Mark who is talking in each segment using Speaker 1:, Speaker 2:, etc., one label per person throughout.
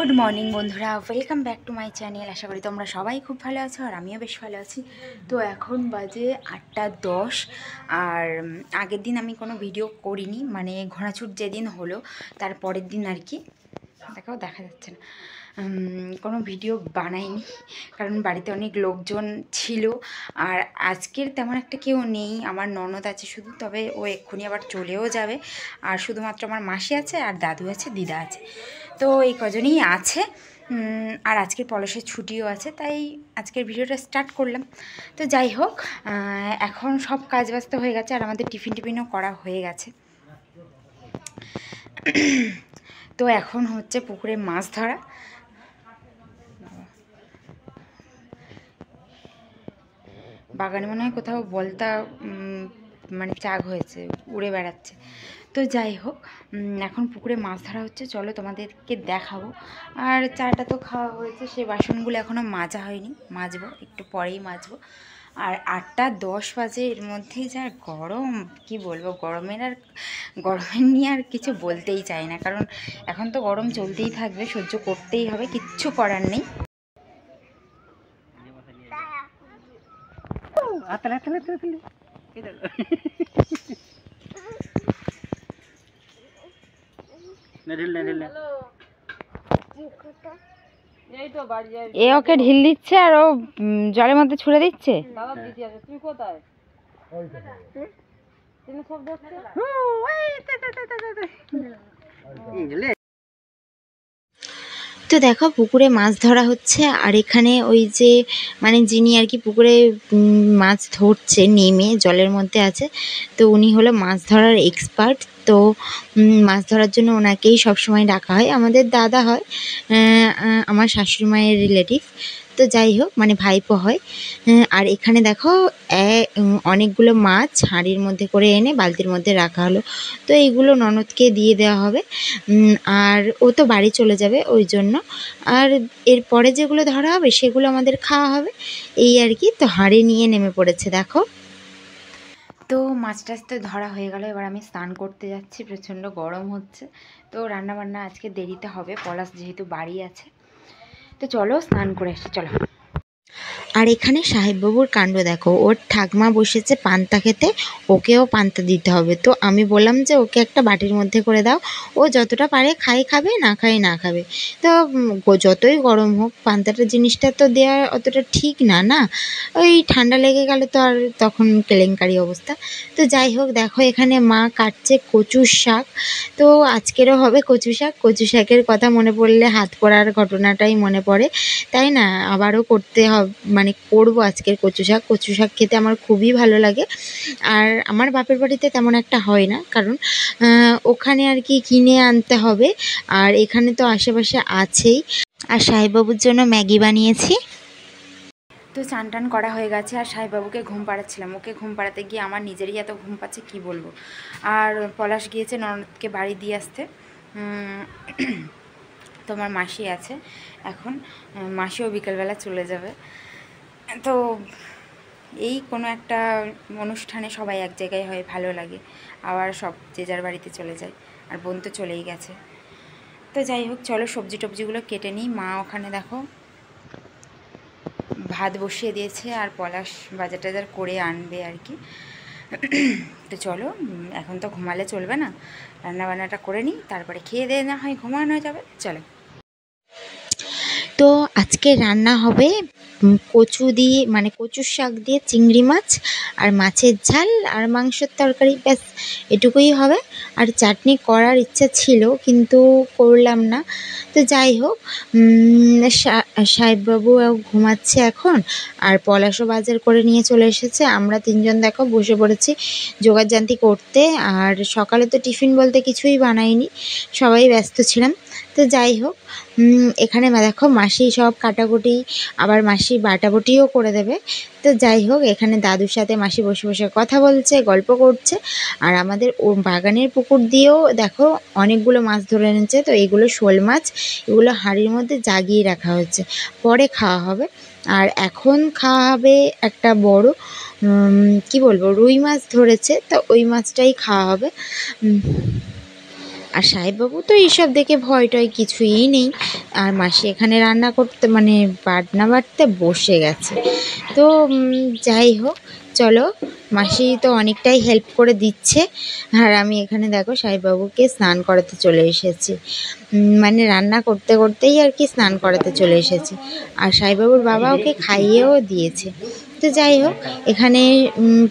Speaker 1: Good morning বন্ধুরা, welcome back to my channel. আশা করি তোমরা সবাই খুব ভালো আছো আর আমিও বেশ ভালো আছি। তো এখন বাজে 8টা 10। আর আগের দিন আমি কোনো ভিডিও করিনি, মানে ঘোড়াছুট যেদিন হলো তার পরের দিন আর কি, দেখা যাচ্ছে না, কোনো ভিডিও বানাইনি কারণ বাড়িতে অনেক লোকজন ছিল। আর আজকের তেমন একটা কেউ নেই, আমার ননদ আছে শুধু, তবে ও এক্ষুনি আবার চলেও যাবে। আর শুধুমাত্র আমার মাসি আছে আর দাদু আছে, দিদা আছে, তো এই কজনই আছে। আর আজকের পলাশের ছুটিও আছে, তাই আজকের ভিডিওটা স্টার্ট করলাম। তো যাই হোক, এখন সব কাজ ব্যস্ত হয়ে গেছে আর আমাদের টিফিনও করা হয়ে গেছে। তো এখন হচ্ছে পুকুরে মাছ ধরা। বাগানে মনে হয় কোথাও বলতা মানে চাক হয়েছে, উড়ে বেড়াচ্ছে। তো যাই হোক, এখন পুকুরে মাছ ধরা হচ্ছে, চলো তোমাদেরকে দেখাবো। আর চাটা তো খাওয়া হয়েছে, সেই বাসনগুলো এখনও মাজা হয়নি, মাজবো একটু পরেই মাজবো। আর 8টা 10 বাজে, এর মধ্যেই যা গরম, কি বলবো, গরমের নিয়ে আর কিছু বলতেই চাই না, কারণ এখন তো গরম চলতেই থাকবে, সহ্য করতেই হবে, কিচ্ছু করার নেই। এ ওকে ঢিল দিচ্ছে আর ও জলের মধ্যে ছুড়ে দিচ্ছে। তুমি কোথায়? তো দেখো পুকুরে মাছ ধরা হচ্ছে, আর এখানে ওই যে মানে যিনি আর কি পুকুরে মাছ ধরছে, নেমে জলের মধ্যে আছে, তো উনি হলো মাছ ধরার এক্সপার্ট। তো মাছ ধরার জন্য ওনাকেই সবসময় ডাকা হয়, আমাদের দাদা হয়, আমার শাশুড়ি মায়ের রিলেটিভ। তো যাই হোক, মানে ভাইপো হয়। আর এখানে দেখো অনেকগুলো মাছ হাঁড়ির মধ্যে করে এনে বালতির মধ্যে রাখা হলো। তো এইগুলো ননদকে দিয়ে দেওয়া হবে। আর ও তো বাড়ি চলে যাবে ওই জন্য। আর এরপরে যেগুলো ধরা হবে সেগুলো আমাদের খাওয়া হবে, এই আর কি। তো হাঁড়ি নিয়ে নেমে পড়েছে দেখো। তো মাছ টাছ তো ধরা হয়ে গেল, এবার আমি স্নান করতে যাচ্ছি, প্রচণ্ড গরম হচ্ছে। তো রান্নাবান্না আজকে দেরিতে হবে, পলাশ যেহেতু বাড়ি আছে। তো চলো স্নান করে আসি, চলো। আর এখানে সাহেববাবুর কাণ্ড দেখো, ওর ঠাকমা বসেছে পান্তা খেতে, ওকেও পান্তা দিতে হবে। তো আমি বললাম যে ওকে একটা বাটির মধ্যে করে দাও, ও যতটা পারে খাবে, না খায় না খাবে। তো যতই গরম হোক পান্তাটা জিনিসটা তো দেওয়া অতটা ঠিক না, না ওই ঠান্ডা লেগে গেলে তো আর তখন কেলেঙ্কারি অবস্থা। তো যাই হোক, দেখো এখানে মা কাটছে কচুর শাক। তো আজকেরও হবে কচু শাকের কথা মনে পড়লে হাত পোড়ার ঘটনাটাই মনে পড়ে, তাই না? আবারও করতে হবে, মানে করবো আজকের কচু শাক খেতে আমার খুবই ভালো লাগে। আর আমার বাপের বাড়িতে তেমন একটা হয় না, কারণ ওখানে আর কি কিনে আনতে হবে, আর এখানে তো আশেপাশে আছেই। আর সাহেববাবুর জন্য ম্যাগি বানিয়েছি। তো চান টান করা হয়ে গেছে, আর সাহেববাবুকে ঘুম পাড়াচ্ছিলাম। ওকে ঘুম পাড়াতে গিয়ে আমার নিজেরই এত ঘুম পাচ্ছে কি বলবো। আর পলাশ গিয়েছে ননদকে বাড়ি দিয়ে আসতে। তো আমার মাসি আছে এখন, মাসিও বিকেলবেলা চলে যাবে। তো এই কোনো একটা অনুষ্ঠানে সবাই এক জায়গায় হয়, ভালো লাগে। আবার সব যে যার বাড়িতে চলে যায়, আর বোন তো চলেই গেছে। তো যাই হোক, চলো সবজি টবজিগুলো কেটে নিই। মা ওখানে দেখো ভাত বসিয়ে দিয়েছে, আর পলাশ বাজার টাজার করে আনবে আর কি। তো চলো, এখন তো ঘুমালে চলবে না, রান্নাবান্নাটা করে নিই, তারপরে খেয়ে দিয়ে না হয় ঘুমানো যাবে, চলো। তো আজকে রান্না হবে কচু দিয়ে, মানে কচুর শাক দিয়ে চিংড়ি মাছ, আর মাছের ঝাল, আর মাংসের তরকারি, ব্যাস এটুকুই হবে। আর চাটনি করার ইচ্ছা ছিল কিন্তু করলাম না। তো যাই হোক, সাহেববাবু ঘুমাচ্ছে এখন, আর পলাশও বাজার করে নিয়ে চলে এসেছে। আমরা তিনজন দেখো বসে পড়েছি জোগাড়জান্তি করতে। আর সকালে তো টিফিন বলতে কিছুই বানাইনি, সবাই ব্যস্ত ছিলাম। তো যাই হোক, এখানে দেখো মাসি সব কাটাকুটি, আবার মাসি বাটাবুটিও করে দেবে। তো যাই হোক, এখানে দাদুর সাথে মাসি বসে বসে কথা বলছে, গল্প করছে। আর আমাদের ও বাগানের পুকুর দিয়েও দেখো অনেকগুলো মাছ ধরে এনেছে। তো এগুলো শোল মাছ, এগুলো হাঁড়ির মধ্যে জাগিয়ে রাখা হচ্ছে, পরে খাওয়া হবে। আর এখন খাওয়া হবে একটা বড় কি বলবো, রুই মাছ ধরেছে, তো ওই মাছটাই খাওয়া হবে। আর সাহেববাবু তো এইসব দেখে ভয় টয় কিছুই নেই। আর মাসি এখানে রান্না করতে মানে বাটনা বাটতে বসে গেছে। তো যাই হোক, চলো, মাসি তো অনেকটাই হেল্প করে দিচ্ছে। আর আমি এখানে দেখো সাহেববাবুকে স্নান করাতে চলে এসেছি। মানে রান্না করতে করতেই আর কি স্নান করাতে চলে এসেছি। আর সাহেববাবুর বাবা ওকে খাইয়েও দিয়েছে। তো যাই হোক, এখানে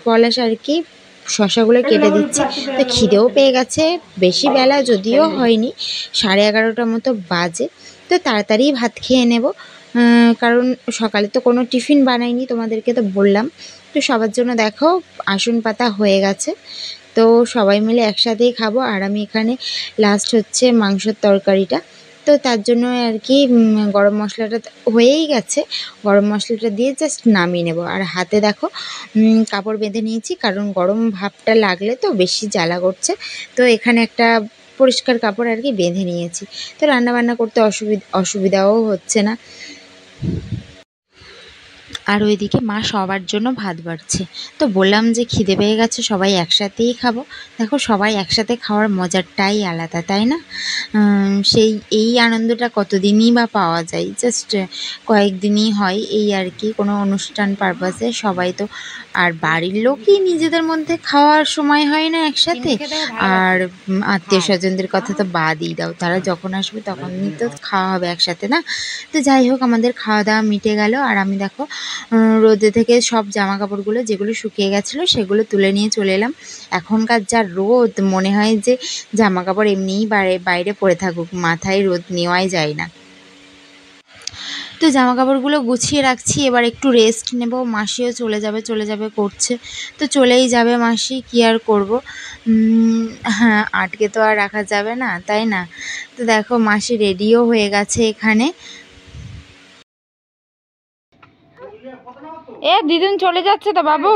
Speaker 1: পলাশ আর কি শশাগুলো কেটে দিচ্ছে। তো খিদেও পেয়ে গেছে, বেশি বেলা যদিও হয়নি, 11:30টার মতো বাজে। তো তাড়াতাড়ি ভাত খেয়ে নেব, কারণ সকালে তো কোনো টিফিন বানাইনি, তোমাদেরকে তো বললাম। তো সবার জন্য দেখো আসন পাতা হয়ে গেছে। তো সবাই মিলে একসাথেই খাবো। আর আমি এখানে লাস্ট হচ্ছে মাংসের তরকারিটা, তো তার জন্য আর কি গরম মশলাটা হয়েই গেছে, গরম মশলাটা দিয়ে জাস্ট নামিয়ে নেব। আর হাতে দেখো কাপড় বেঁধে নিয়েছি, কারণ গরম ভাবটা লাগলে তো বেশি জ্বালা করছে। তো এখানে একটা পরিষ্কার কাপড় আর কি বেঁধে নিয়েছি। তো রান্নাবান্না করতে অসুবিধাও হচ্ছে না। আর ওইদিকে মা সবার জন্য ভাত বাড়ছে। তো বললাম যে খিদে পেয়ে গেছে, সবাই একসাথেই খাবো। দেখো সবাই একসাথে খাওয়ার মজাটাই আলাদা, তাই না? সেই এই আনন্দটা কতদিনই বা পাওয়া যায়, জাস্ট কয়েকদিনই হয় এই আর কি, কোনো অনুষ্ঠান পারপাসে সবাই তো। আর বাড়ির লোকই নিজেদের মধ্যে খাওয়ার সময় হয় না একসাথে। আর আত্মীয় স্বজনদের কথা তো বাদই দাও, তারা যখন আসবে তখনই তো খাওয়া হবে একসাথে, না? তো যাই হোক, আমাদের খাওয়া দাওয়া মিটে গেল। আর আমি দেখো রোদে থেকে সব জামা কাপড়গুলো যেগুলো শুকিয়ে গেছিলো সেগুলো তুলে নিয়ে চলে এলাম। এখনকার যা রোদ, মনে হয় যে জামা কাপড় এমনিই বাইরে পড়ে থাকুক, মাথায় রোদ নেওয়াই যায় না। তো জামা কাপড়গুলো গুছিয়ে রাখছি, এবার একটু রেস্ট নেব। মাসিও চলে যাবে করছে। তো চলেই যাবে মাসি, কী আর করবো। হ্যাঁ, আটকে তো আর রাখা যাবে না, তাই না? তো দেখো মাসি রেডিও হয়ে গেছে এখানে।
Speaker 2: এ দিদুন চলে যাচ্ছে তো বাবু।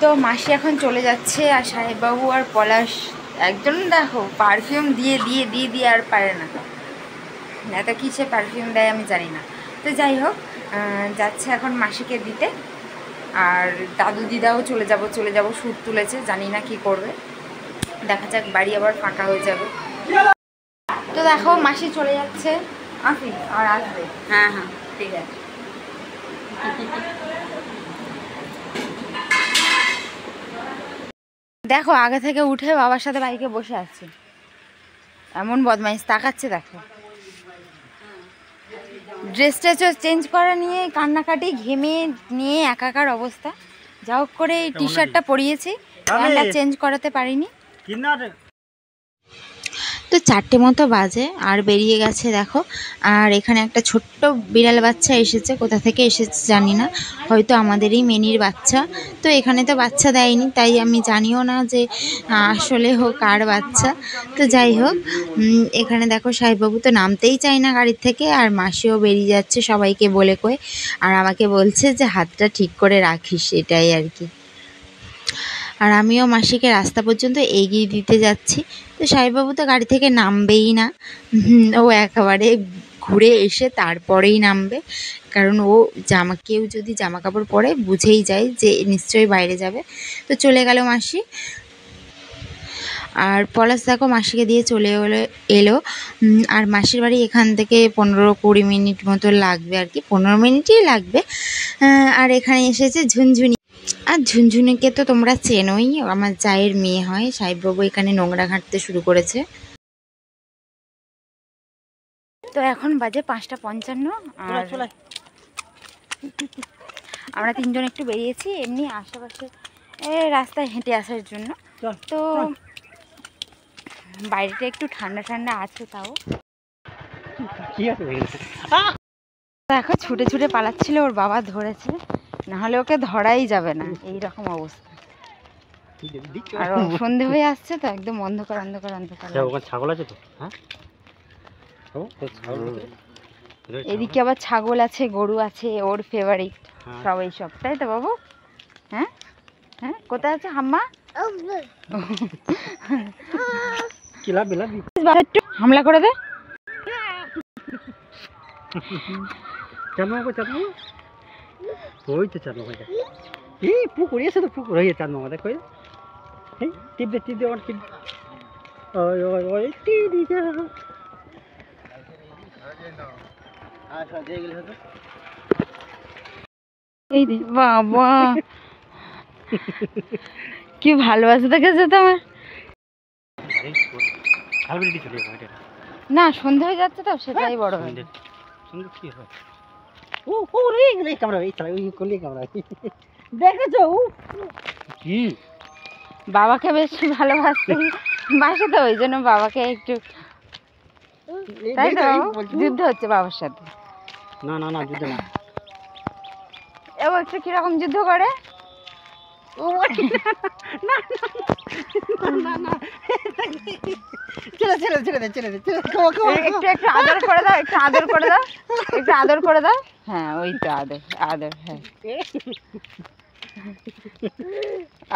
Speaker 2: তো মাসি এখন চলে যাচ্ছে, আর সাহেববাবু আর পলাশ একজন দেখো পারফিউম দিয়ে দিয়ে দিয়ে দিয়ে আর পারে না, এত কিসে পারফিউম দেয় আমি জানি না। তো যাই হোক, যাচ্ছে এখন মাসিকে দিতে। আর দাদু দিদাও চলে যাব সুর তুলেছে, জানি না কি করবে, দেখা যাক, বাড়ি আবার ফাঁকা হয়ে যাবে। তো দেখো মাসি চলে যাচ্ছে, আসি আর আসবে।
Speaker 1: হ্যাঁ হ্যাঁ,
Speaker 2: ঠিক আছে। দেখো আগে থেকে উঠে বাবার সাথে বাইকে বসে আছে, এমন বদমাইশ তাকাচ্ছে। দেখো ড্রেসটা চেঞ্জ করা নিয়ে কান্নাকাটি, ঘেমে নিয়ে একাকার অবস্থা। যা হোক করে এই টি শার্টটা পরিয়েছি, প্যান্টটা চেঞ্জ করাতে পারিনি।
Speaker 1: তো 4টে মতো বাজে আর বেরিয়ে গেছে দেখো। আর এখানে একটা ছোট্ট বিড়াল বাচ্চা এসেছে, কোথা থেকে এসেছে জানি না, হয়তো আমাদেরই মেনির বাচ্চা। তো এখানে তো বাচ্চা দেয়নি, তাই আমি জানিও না যে আসলে হোক কার বাচ্চা। তো যাই হোক, এখানে দেখো সাহেববাবু তো নামতেই চায় না গাড়ির থেকে, আর মাসিও বেরিয়ে যাচ্ছে সবাইকে বলে কয়ে। আর আমাকে বলছে যে হাতটা ঠিক করে রাখিস, এটাই আর কি। আর আমিও মাসিকে রাস্তা পর্যন্ত এগিয়ে দিতে যাচ্ছি। তো সাহেববাবু তো গাড়ি থেকে নামবেই না, ও একেবারে ঘুরে এসে তারপরেই নামবে, কারণ ও কেউ যদি জামা কাপড় পরে বুঝেই যায় যে নিশ্চয়ই বাইরে যাবে। তো চলে গেল মাসি। আর পলাশ দেখো মাসিকে দিয়ে চলে এলো। আর মাসির বাড়ি এখান থেকে 15-20 মিনিট মতো লাগবে আর কি, 15 মিনিটই লাগবে। আর এখানে এসেছে ঝুনঝুনি। আর ঝুনঝুনিকে তো তোমরা চেনোই, আমার জায়ের মেয়ে হয়। সাহেববাবু এখানে নোংরা ঘাঁটতে শুরু করেছে।
Speaker 2: তো এখন বাজে 5:55, আর আমরা তিনজন একটু বেরিয়েছি এমনি আশেপাশে রাস্তায় হেঁটে আসার জন্য। তো বাইরেটা একটু ঠান্ডা ঠান্ডা আছে, তাও দেখো ছুটে ছুটে পালাচ্ছিল, ওর বাবা ধরেছে, নাহলে ওকে ধরাই যাবে না, এই রকম অবস্থা। আর সন্ধে হয়ে আসছে তো, একদম অন্ধকার অন্ধকার অন্ধকার।
Speaker 3: ছাগল আছে তো? হ্যাঁ,
Speaker 2: এদিকে আবার ছাগল আছে, গরু আছে, ওর ফেভারিট সব এইসব, তাই তো বাবু? হ্যাঁ হ্যাঁ, কোথায় আছে হাম্মা? হামলা করে দে।
Speaker 3: ওই তো চাপ এই পুকুর এসে তো পুকুর হয়ে চাঁদ মামা দেখো এই টিপ দে আমার টিপ ওই ওই ওই টিডি যা আচ্ছা যে গেলে হতো
Speaker 2: এই দে বাবা কি ভালোবাসা দেখেছে তোমার।
Speaker 3: হালবিটি চলে যাবে এটা
Speaker 2: না সন্ধ্যা হয়ে যাচ্ছে তো সেটাই বড় হয়।
Speaker 3: সুন্দর কি হয় ও ও রে রে ক্যামেরা এই চলে ওই কোলি ক্যামেরা দেখেছো কি
Speaker 2: বাবাকে বেশ ভালোবাসতে বাসে তো ওই জন্য বাবাকে একটু তাই তো যুদ্ধ হচ্ছে বাবার সাথে।
Speaker 3: না না না যুদ্ধ না
Speaker 2: ও একটু কিরকম যুদ্ধ করে
Speaker 3: ও না না না ছেড়ে দে
Speaker 2: একটু একটু আদর করে দাও একটু আদর করে দাও একটু আদর করে দাও। হ্যাঁ ওই তো আদর আদর হ্যাঁ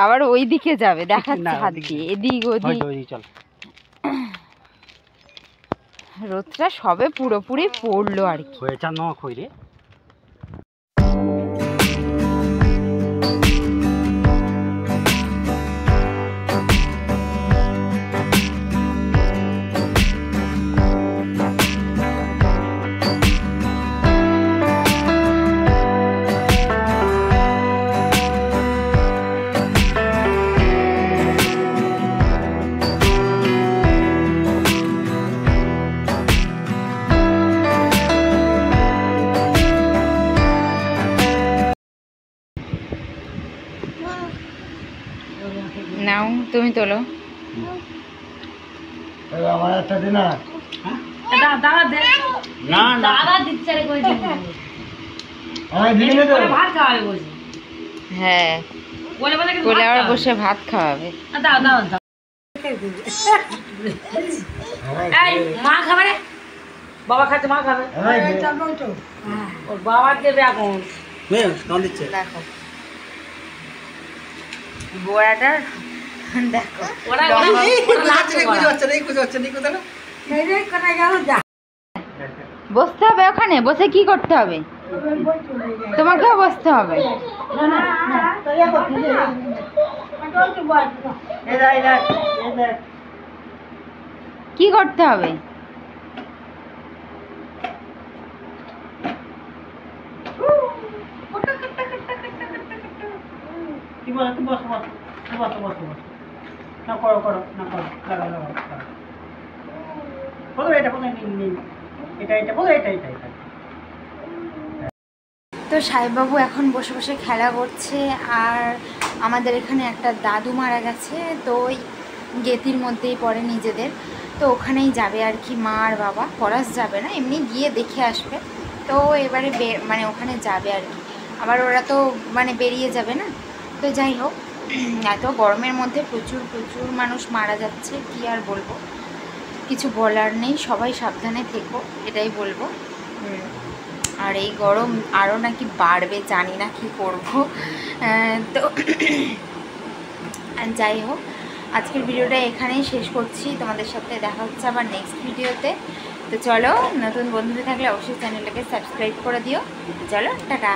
Speaker 2: আবার ওই দিকে যাবে দেখাচ্ছে হাত দিয়ে এদিক ওদিক।
Speaker 3: চল
Speaker 2: রোদটা সবে পুরোপুরি পড়লো আর কি।
Speaker 3: হয়ে চাঁদ মামা কই রে
Speaker 2: নাও তুমি তোলো।
Speaker 3: আমার একটা দে না দাদা দে না না দাদা দিচ্ছে রে কই দিন আমি দিই না তো ভাত খাওয়াবে বসে।
Speaker 2: হ্যাঁ বলে আবার বসে ভাত খাওয়াবে।
Speaker 3: দাও দাও দাও এই মা খাবে রে বাবা খাচ্ছে মা খাবে ওর বাবা দেবে এখন নে নাম দিচ্ছে
Speaker 2: দেখো গোড়াটার দেখো বসতে হবে ওখানে বসে কি করতে হবে তোমাকেও বসতে হবে। কি করতে হবে তো সাহেববাবু এখন বসে বসে খেলা করছে আর আমাদের এখানে একটা দাদু মারা গেছে তো ওই গেতির মধ্যেই পড়ে নিজেদের তো ওখানেই যাবে আর কি মা আর বাবা পলাশ যাবে না এমনি গিয়ে দেখে আসবে তো এবারে মানে ওখানে যাবে আর কি আবার ওরা তো মানে বেরিয়ে যাবে না তো যাই হোক এত গরমের মধ্যে প্রচুর প্রচুর মানুষ মারা যাচ্ছে কি আর বলবো কিছু বলার নেই সবাই সাবধানে থেকো এটাই বলবো। আর এই গরম আরও নাকি বাড়বে জানি না কি করব তো যাই হোক আজকের ভিডিওটা এখানেই শেষ করছি তোমাদের সাথে দেখা হচ্ছে আবার নেক্সট ভিডিওতে। তো চলো নতুন বন্ধুরা থাকলে অবশ্যই চ্যানেলটাকে সাবস্ক্রাইব করে দিও। চলো টাটা।